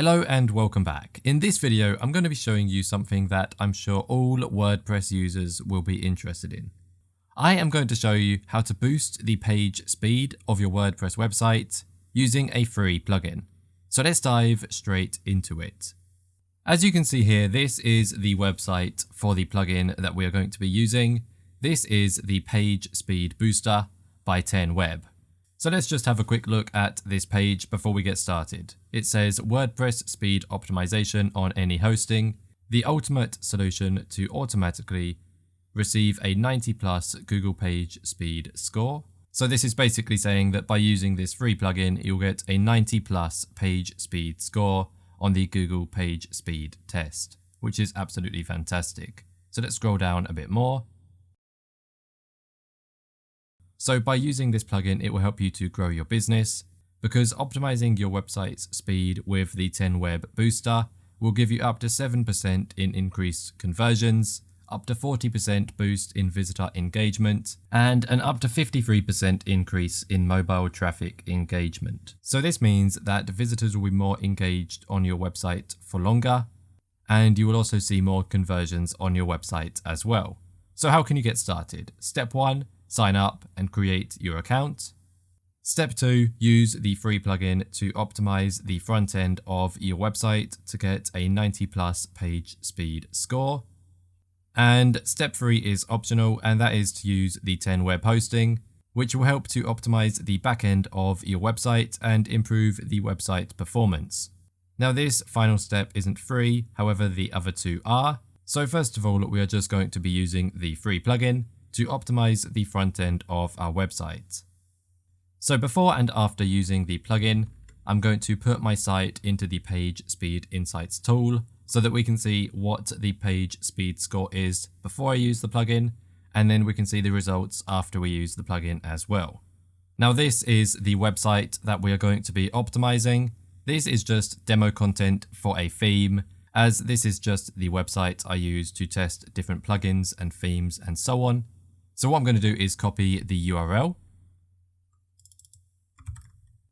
Hello and welcome back. In this video, I'm going to be showing you something that I'm sure all WordPress users will be interested in. I am going to show you how to boost the page speed of your WordPress website using a free plugin. So let's dive straight into it. As you can see here, this is the website for the plugin that we are going to be using. This is the Page Speed Booster by 10Web. So let's just have a quick look at this page before we get started. It says WordPress speed optimization on any hosting, the ultimate solution to automatically receive a 90+ Google page speed score. So this is basically saying that by using this free plugin, you'll get a 90+ page speed score on the Google page speed test, which is absolutely fantastic. So let's scroll down a bit more. So by using this plugin, it will help you to grow your business because optimizing your website's speed with the 10Web Booster will give you up to 7% in increased conversions, up to 40% boost in visitor engagement, and an up to 53% increase in mobile traffic engagement. So this means that visitors will be more engaged on your website for longer, and you will also see more conversions on your website as well. So how can you get started? Step 1. Sign up and create your account. Step 2, use the free plugin to optimize the front end of your website to get a 90+ page speed score. And step 3 is optional, and that is to use the 10Web hosting, which will help to optimize the back end of your website and improve the website performance. Now this final step isn't free, however the other two are. So first of all, we are just going to be using the free plugin to optimize the front end of our website. So before and after using the plugin, I'm going to put my site into the Page Speed Insights tool so that we can see what the page speed score is before I use the plugin, and then we can see the results after we use the plugin as well. Now this is the website that we are going to be optimizing. This is just demo content for a theme, as this is just the website I use to test different plugins and themes and so on. So what I'm going to do is copy the URL,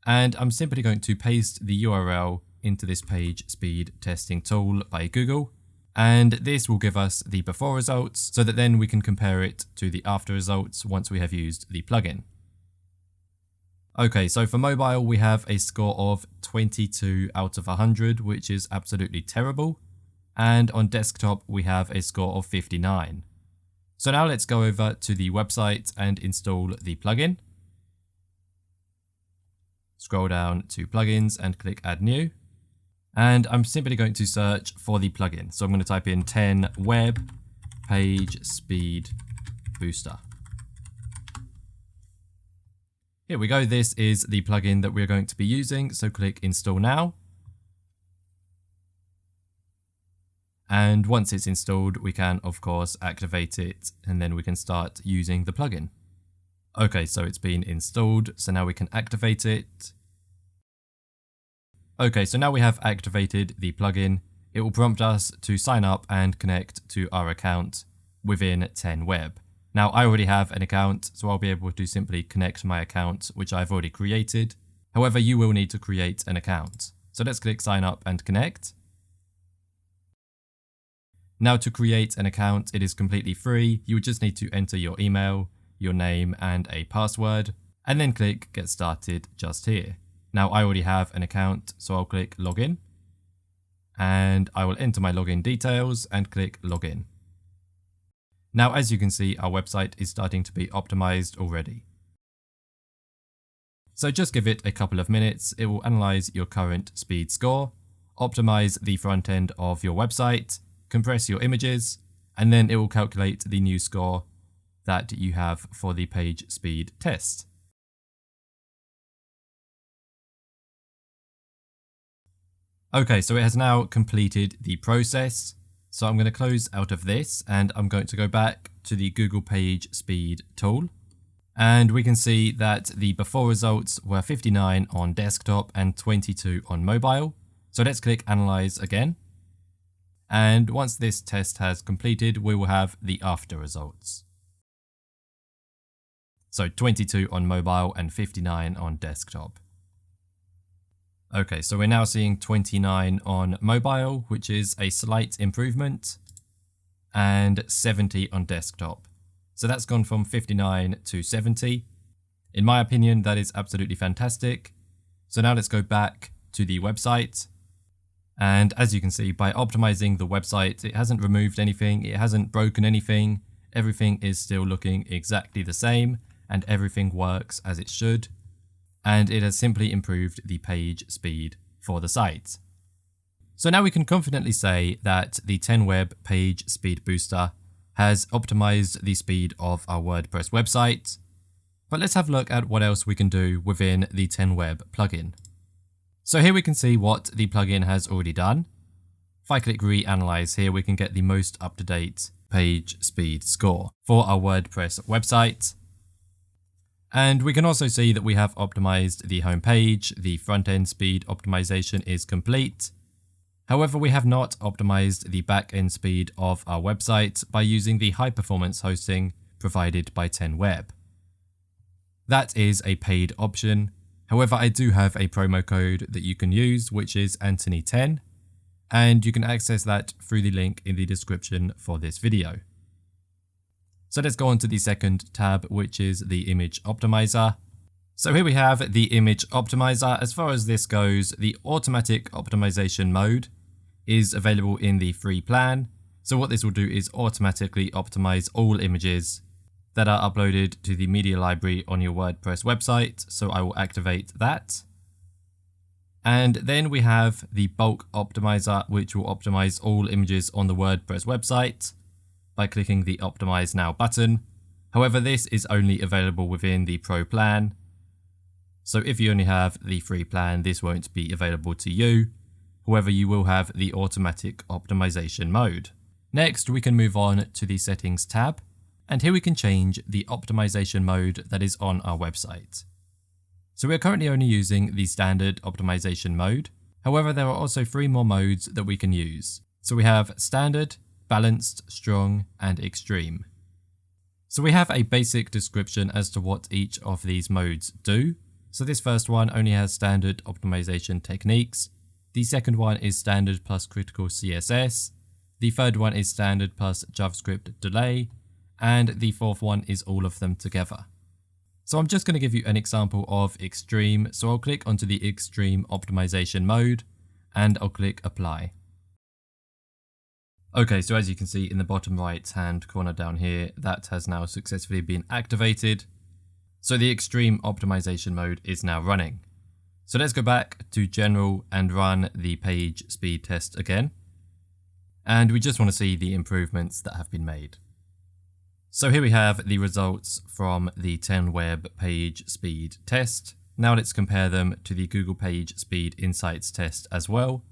and I'm simply going to paste the URL into this page speed testing tool by Google, and this will give us the before results so that then we can compare it to the after results once we have used the plugin. Okay, so for mobile we have a score of 22 out of 100, which is absolutely terrible, and on desktop we have a score of 59. So now let's go over to the website and install the plugin. Scroll down to plugins and click add new. And I'm simply going to search for the plugin. So I'm going to type in 10Web Page Speed Booster. Here we go. This is the plugin that we're going to be using. So click install now. And once it's installed, we can of course activate it, and then we can start using the plugin. Okay, so it's been installed, so now we can activate it. Okay, so now we have activated the plugin. It will prompt us to sign up and connect to our account within 10Web. Now I already have an account, so I'll be able to simply connect my account, which I've already created. However, you will need to create an account. So let's click sign up and connect. Now to create an account, it is completely free. You just need to enter your email, your name and a password, and then click get started just here. Now I already have an account, so I'll click login, and I will enter my login details and click login. Now as you can see, our website is starting to be optimized already. So just give it a couple of minutes. It will analyze your current speed score, optimize the front end of your website, compress your images, and then it will calculate the new score that you have for the page speed test. Okay, so it has now completed the process. So I'm going to close out of this and I'm going to go back to the Google Page Speed tool. And we can see that the before results were 59 on desktop and 22 on mobile. So let's click Analyze again. And once this test has completed, we will have the after results. So 22 on mobile and 59 on desktop. Okay, so we're now seeing 29 on mobile, which is a slight improvement, and 70 on desktop. So that's gone from 59 to 70. In my opinion, that is absolutely fantastic. So now let's go back to the website. And as you can see, by optimizing the website, it hasn't removed anything, it hasn't broken anything. Everything is still looking exactly the same, and everything works as it should. And it has simply improved the page speed for the site. So now we can confidently say that the 10Web Page Speed Booster has optimized the speed of our WordPress website. But let's have a look at what else we can do within the 10Web plugin. So here we can see what the plugin has already done. If I click reanalyze here, we can get the most up-to-date page speed score for our WordPress website. And we can also see that we have optimized the homepage. The front-end speed optimization is complete. However, we have not optimized the back-end speed of our website by using the high-performance hosting provided by 10Web. That is a paid option. However, I do have a promo code that you can use, which is Anthony10, and you can access that through the link in the description for this video. So let's go on to the second tab, which is the image optimizer. So here we have the image optimizer. As far as this goes, the automatic optimization mode is available in the free plan. So what this will do is automatically optimize all images that are uploaded to the media library on your WordPress website. So I will activate that. And then we have the bulk optimizer, which will optimize all images on the WordPress website by clicking the Optimize Now button. However, this is only available within the Pro plan. So if you only have the free plan, this won't be available to you. However, you will have the automatic optimization mode. Next, we can move on to the settings tab. And here we can change the optimization mode that is on our website. So we're currently only using the standard optimization mode. However, there are also 3 more modes that we can use. So we have standard, balanced, strong, and extreme. So we have a basic description as to what each of these modes do. So this first one only has standard optimization techniques. The second one is standard plus critical CSS. The third one is standard plus JavaScript delay. And the fourth one is all of them together. So I'm just going to give you an example of extreme. So I'll click onto the extreme optimization mode and I'll click apply. Okay, so as you can see in the bottom right hand corner down here, that has now successfully been activated. So the extreme optimization mode is now running. So let's go back to general and run the page speed test again. And we just want to see the improvements that have been made. So here we have the results from the 10Web page speed test. Now let's compare them to the Google Page Speed Insights test as well.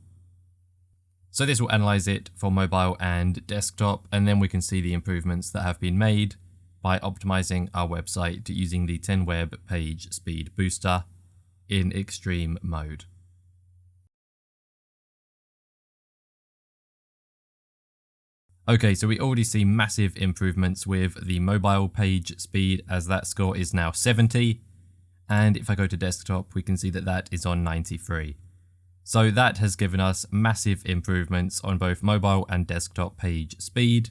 So this will analyze it for mobile and desktop, and then we can see the improvements that have been made by optimizing our website using the 10Web page speed booster in extreme mode. Okay, so we already see massive improvements with the mobile page speed, as that score is now 70. And if I go to desktop, we can see that that is on 93. So that has given us massive improvements on both mobile and desktop page speed.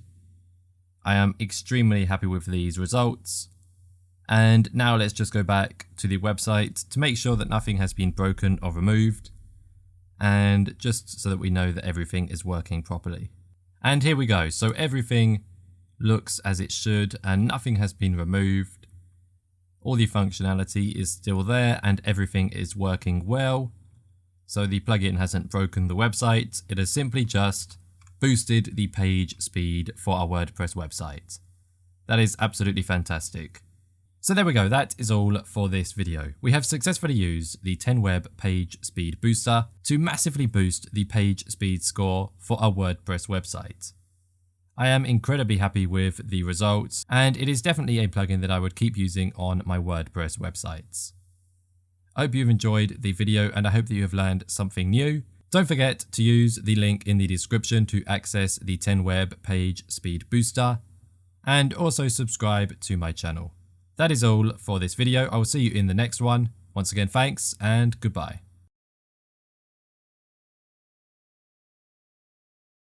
I am extremely happy with these results. And now let's just go back to the website to make sure that nothing has been broken or removed. And just so that we know that everything is working properly. And here we go. So everything looks as it should and nothing has been removed. All the functionality is still there and everything is working well. So the plugin hasn't broken the website. It has simply just boosted the page speed for our WordPress website. That is absolutely fantastic. So there we go, that is all for this video. We have successfully used the 10Web Page Speed Booster to massively boost the page speed score for our WordPress website. I am incredibly happy with the results, and it is definitely a plugin that I would keep using on my WordPress websites. I hope you've enjoyed the video and I hope that you have learned something new. Don't forget to use the link in the description to access the 10Web Page Speed Booster, and also subscribe to my channel. That is all for this video. I will see you in the next one. Once again, thanks and goodbye.